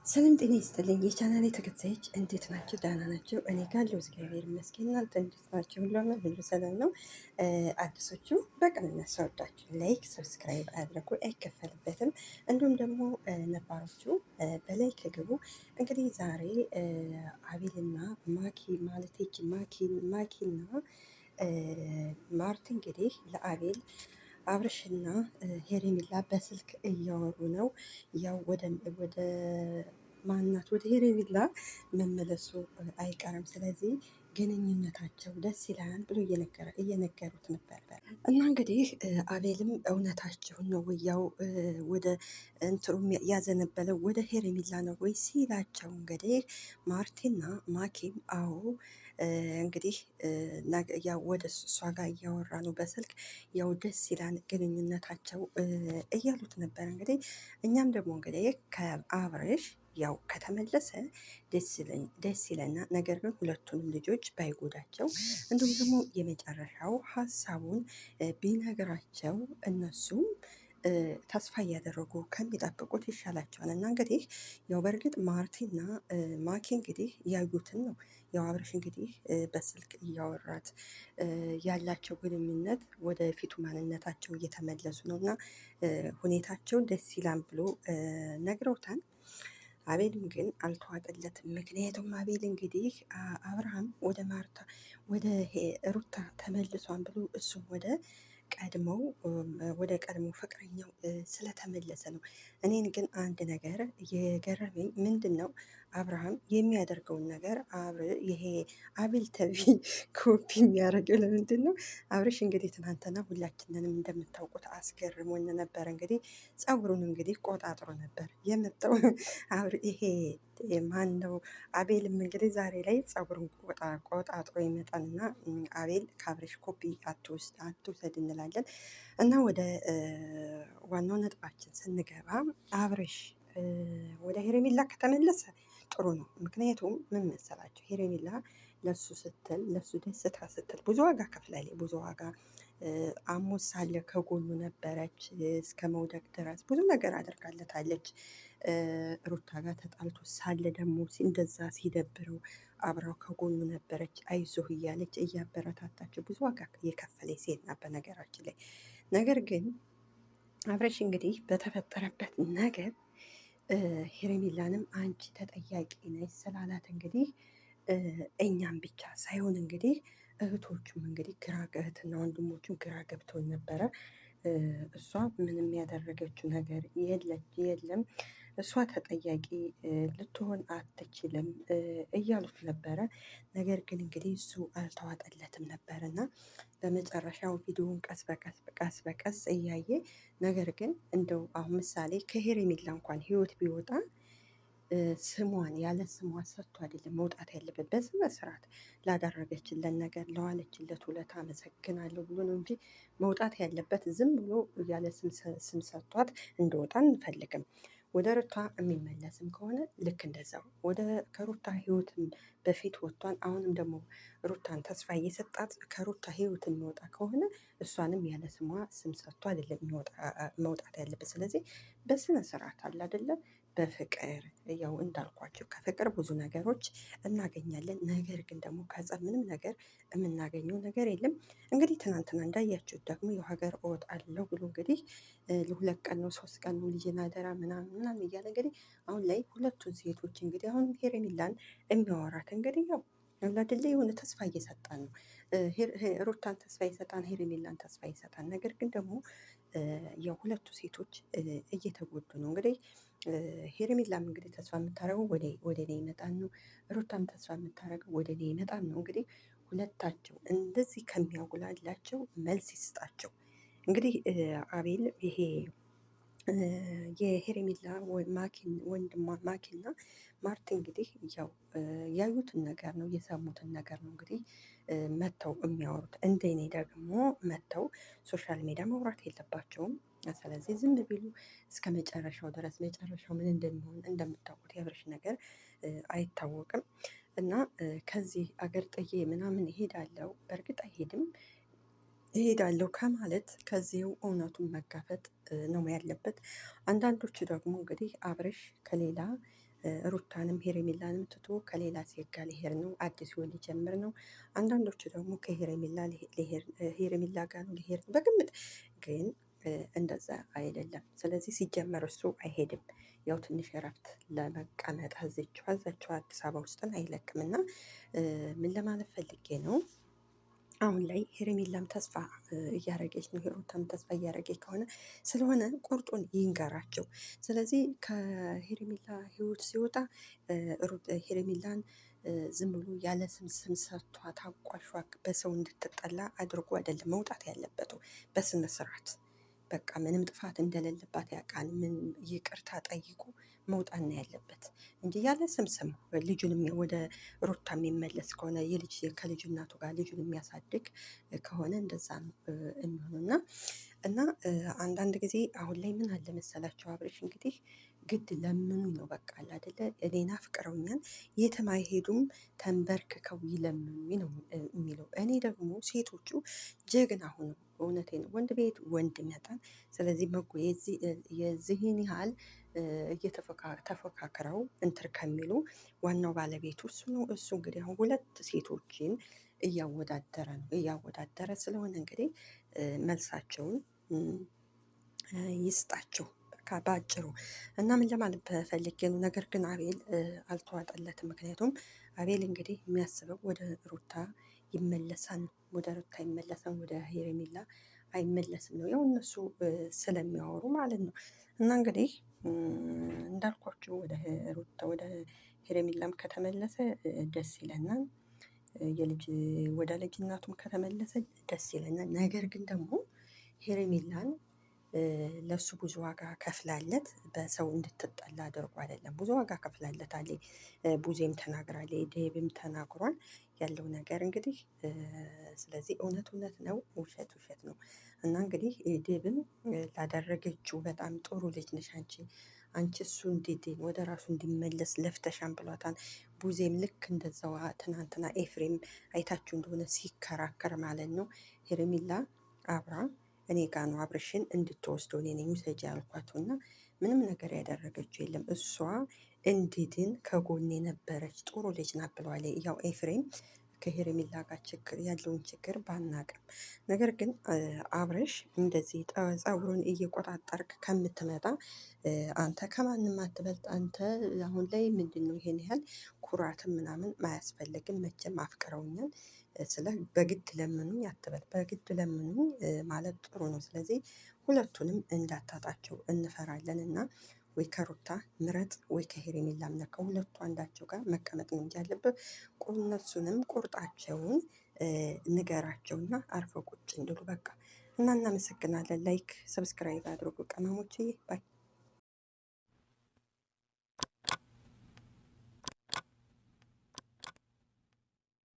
ሰላም ጤና ይስጥልኝ የቻናሌ ተከታዮች እንዴት ናቸው? ደህና ናቸው? እኔ ጋር እግዚአብሔር ይመስገን። እናንተ እንዴት ናቸው? ሁሉ ሰላም ነው? አዲሶቹ በቅንነት ሰወዳችሁ ላይክ ሰብስክራይብ አድርጉ፣ አይከፈልበትም። እንዲሁም ደግሞ ነባሮቹ በላይክ ግቡ። እንግዲህ ዛሬ አቤልና ማኪ ማለት ማኪና ማርቲ እንግዲህ ለአቤል አብርሽና ሄሬሚላ በስልክ እያወሩ ነው። ያው ወደ ማናት ወደ ሄሬሚላ መመለሱ አይቀርም። ስለዚህ ግንኙነታቸው ደስ ይላል ብሎ እየነገሩት ነበር። እና እንግዲህ አቤልም እውነታቸውን ነው ያው ወደ እንትሩም ያዘነበለው ወደ ሄሬሚላ ነው ወይ ሲላቸው፣ እንግዲህ ማርቲና ማኪም አዎ እንግዲህ ያው ወደ እሷ ጋር እያወራ ነው በስልክ ያው ደስ ይላል ግንኙነታቸው እያሉት ነበር። እንግዲህ እኛም ደግሞ እንግዲህ ከአብርሽ ያው ከተመለሰ ደስ ይለና፣ ነገር ግን ሁለቱንም ልጆች ባይጎዳቸው እንዲሁም ደግሞ የመጨረሻው ሀሳቡን ቢነግራቸው እነሱም ተስፋ እያደረጉ ከሚጠብቁት ይሻላቸዋል። እና እንግዲህ ያው በእርግጥ ማርቲና ማኪ እንግዲህ ያዩትን ነው ያው አብርሽ እንግዲህ በስልክ እያወራት ያላቸው ግንኙነት ወደፊቱ ማንነታቸው እየተመለሱ ነው እና ሁኔታቸው ደስ ይላል ብሎ ነግረውታል። አቤልም ግን አልተዋጠለትም። ምክንያቱም አቤል እንግዲህ አብርሃም ወደ ሩታ ተመልሷን ብሎ እሱም ወደ ቀድሞ ፍቅረኛው ስለተመለሰ ነው። እኔን ግን አንድ ነገር የገረመኝ ምንድን ነው፣ አብርሃም የሚያደርገውን ነገር ይሄ አቤል ተቢ ኮፒ የሚያደርገው ለምንድን ነው? አብርሽ እንግዲህ ትናንትና ሁላችንንም እንደምታውቁት አስገርሞን ነበር። እንግዲህ ፀጉሩን እንግዲህ ቆጣጥሮ ነበር የመጣው። ይሄ ማን ነው? አቤልም እንግዲህ ዛሬ ላይ ፀጉሩን ቆጣጥሮ ይመጣልና አቤል ከአብርሽ ኮፒ አትውሰድ እንላለን። እና ወደ ዋናው ነጥባችን ስንገባ አብርሽ ወደ ሄሬሚላ ከተመለሰ ጥሩ ነው። ምክንያቱም ምን መሰላቸው፣ ሄሬሚላ ለሱ ስትል ለሱ ደስታ ስትል ብዙ ዋጋ ከፍላለች። ብዙ ዋጋ አሞት ሳለ ከጎኑ ነበረች፣ እስከ መውደቅ ድረስ ብዙ ነገር አድርጋለታለች። ሩታ ጋር ተጣልቶ ሳለ ደግሞ እንደዛ ሲደብረው አብራው ከጎኑ ነበረች፣ አይዞህ እያለች እያበረታታቸው ብዙ ዋጋ የከፈለ ሴት ናት በነገራችን ላይ። ነገር ግን አብረሽ እንግዲህ በተፈጠረበት ነገር ሄሬሚላንም አንቺ ተጠያቂ ነች ስላላት እንግዲህ እኛም ብቻ ሳይሆን እንግዲህ እህቶቹም እንግዲህ እህትና ወንድሞቹም ግራ ገብተው ነበረ። እሷ ምንም ያደረገችው ነገር የለም፣ እሷ ተጠያቂ ልትሆን አትችልም እያሉት ነበረ። ነገር ግን እንግዲህ እሱ አልተዋጠለትም ነበር እና በመጨረሻው ቪዲዮውን ቀስ በቀስ እያየ፣ ነገር ግን እንደው አሁን ምሳሌ ከሄሬሚላ እንኳን ህይወት ቢወጣ ስሟን ያለ ስሟ ሰጥቶ አይደለም መውጣት ያለበት፣ በስነ ስርዓት ላደረገችለን ነገር ለዋለችለት ውለታ አመሰግናለሁ ብሎ ነው እንጂ መውጣት ያለበት ዝም ብሎ ያለ ስም ሰጥቷት እንደወጣ አንፈልግም። ወደ ሩታ የሚመለስም ከሆነ ልክ እንደዛው ከሩታ ህይወትም በፊት ወጥቷን፣ አሁንም ደግሞ ሩታን ተስፋ እየሰጣት ከሩታ ህይወት የሚወጣ ከሆነ እሷንም ያለ ስሟ ስም ሰጥቶ አይደለም መውጣት ያለበት። ስለዚህ በስነ ስርዓት አለ አይደለም፣ በፍቅር ያው እንዳልኳቸው ከፍቅር ብዙ ነገሮች እናገኛለን። ነገር ግን ደግሞ ከጸብ ምንም ነገር የምናገኘው ነገር የለም። እንግዲህ ትናንትና እንዳያችሁት ደግሞ የሀገር እወጣለሁ ብሎ እንግዲህ ለሁለት ቀን ነው 3 ቀን ነው ልጄን አደራ ምናምን እያለ እንግዲህ አሁን ላይ ሁለቱን ሴቶች እንግዲህ አሁን ሄሬሚላን የሚያወራት እንግዲህ ያው አይደለ የሆነ ተስፋ እየሰጣን ነው። ሩታን ተስፋ ይሰጣን፣ ሄሬሚላን ተስፋ ይሰጣን። ነገር ግን ደግሞ ያው ሁለቱ ሴቶች እየተጎዱ ነው። እንግዲህ ሄሬሚላም እንግዲህ ተስፋ የምታደርገው ወደ እኔ ይመጣን ነው። ሩታም ተስፋ የምታደርገው ወደ እኔ ይመጣን ነው። እንግዲህ ሁለታቸው እንደዚህ ከሚያጉላላቸው መልስ ይስጣቸው። እንግዲህ አቤል ይሄ የሄሬሚላ ወንድሟ ማኪና ማርቲ እንግዲህ ያው ያዩትን ነገር ነው የሰሙትን ነገር ነው እንግዲህ መጥተው የሚያወሩት። እንደኔ ደግሞ መጥተው ሶሻል ሚዲያ ማውራት የለባቸውም። ስለዚህ ዝም ቢሉ እስከ መጨረሻው ድረስ፣ መጨረሻው ምን እንደሚሆን እንደምታውቁት የአብርሽ ነገር አይታወቅም። እና ከዚህ አገር ጥዬ ምናምን እሄዳለሁ፣ በእርግጥ አይሄድም፣ እሄዳለሁ ከማለት ከዚሁ እውነቱን መጋፈጥ ነው ያለበት። አንዳንዶቹ ደግሞ እንግዲህ አብርሽ ከሌላ ሩታንም ሄሬሜላንም ትቶ ከሌላ ሴት ጋር ሊሄድ ነው፣ አዲስ ህይወት ሊጀምር ነው። አንዳንዶቹ ደግሞ ሄሬሜላ ጋር ነው ሊሄድ ነው በግምት ግን እንደዛ አይደለም። ስለዚህ ሲጀመር እሱ አይሄድም። ያው ትንሽ እረፍት ለመቀመጥ እዛቸው አዲስ አበባ ውስጥን አይለቅም እና ምን ለማለት ፈልጌ ነው አሁን ላይ ሄሬሜላም ተስፋ እያረገች ነው፣ ሩታም ተስፋ እያረገች ከሆነ ስለሆነ ቁርጡን ይንገራቸው። ስለዚህ ከሄሬሜላ ህይወት ሲወጣ ሄሬሜላን ዝም ብሎ ያለ ስም ሰጥቷት አቋሿ በሰው እንድትጠላ አድርጎ አይደለም መውጣት ያለበት፣ በስነ ስርዓት በቃ ምንም ጥፋት እንደሌለባት ያውቃል። ምን ይቅርታ ጠይቁ መውጣት ነው ያለበት እንጂ ያለ ስም ልጁን ወደ ሩታ የሚመለስ ከሆነ ከልጅ እናቱ ጋር ልጁን የሚያሳድግ ከሆነ እንደዛ ነው የሚሆነው። እና አንዳንድ ጊዜ አሁን ላይ ምን አለ መሰላቸው አብሬሽ እንግዲህ ግድ ለምኑ ነው በቃ አይደለ እኔን አፍቅረውኛል የትም አይሄዱም ተንበርክከው ይለምኑኝ ነው የሚለው። እኔ ደግሞ ሴቶቹ ጀግና ሁኑ፣ እውነቴ ነው። ወንድ ቤት ወንድ ይመጣል። ስለዚህ የዚህን ያህል ተፎካክረው እንትር ከሚሉ ዋናው ባለቤቱ እሱ ነው። እሱ እንግዲህ አሁን ሁለት ሴቶችን እያወዳደረ ስለሆነ እንግዲህ መልሳቸውን ይስጣቸው በአጭሩ። እና ምን ለማለት ፈልጌ ነው፣ ነገር ግን አቤል አልተዋጠለትም። ምክንያቱም አቤል እንግዲህ የሚያስበው ወደ ሩታ ይመለሳል፣ ወደ ሩታ ይመለሳል፣ ወደ ሄሬሜላ አይመለስም ነው ያው እነሱ ስለሚያወሩ ማለት ነው። እና እንግዲህ እንዳልኳቸው ወደ ሩታ ወደ ሄሬሜላም ከተመለሰ ደስ ይለናል። ወደ ልጅ እናቱም ከተመለሰ ደስ ይለናል። ነገር ግን ደግሞ ሄሬሜላን ለሱ ብዙ ዋጋ ከፍላለት በሰው እንድትጠላ አድርጎ አይደለም። ብዙ ዋጋ ከፍላለታለች። ቡዜም ተናግራለች፣ ዴብም ተናግሯል ያለው ነገር እንግዲህ። ስለዚህ እውነት እውነት ነው፣ ውሸት ውሸት ነው። እና እንግዲህ ዴብም ላደረገችው በጣም ጥሩ ልጅ ነሽ አንቺ እሱ እንዴት ወደ ራሱ እንዲመለስ ለፍተሻን ብሏታል። ቡዜም ልክ እንደዛው ትናንትና ኤፍሬም አይታችሁ እንደሆነ ሲከራከር ማለት ነው ሄርሜላ አብራ እኔ ጋ ነው አብርሽን እንድትወስደው እኔ ነኝ ውሰጂ ያልኳት እና ምንም ነገር ያደረገችው የለም። እሷ እንዲድን ከጎን የነበረች ጥሩ ልጅ ናት ብለዋል። ያው ኤፍሬም ከሄርሜላ ጋር ያለውን ችግር ባናቅም፣ ነገር ግን አብርሽ እንደዚህ ፀጉሩን እየቆጣጠርክ ከምትመጣ አንተ ከማንም አትበልጥ። አንተ አሁን ላይ ምንድን ነው ይሄን ያህል ኩራትም ምናምን አያስፈልግም። መቼም አፍቅረውኛል ስለ በግድ ለምኑኝ አትበል። በግድ ለምኑኝ ማለት ጥሩ ነው። ስለዚህ ሁለቱንም እንዳታጣቸው እንፈራለን እና ወይ ከሩታ ምረጥ ወይ ከሄሬሜላ ምረጥ። ከሁለቱ አንዳቸው ጋር መቀመጥ ነው እንጂ ያለብህ እነሱንም ቁርጣቸውን ንገራቸውና አርፈው ቁጭ እንድሉ በቃ። እና እናመሰግናለን። ላይክ ሰብስክራይብ አድርጉ ቅመሞችዬ ባይ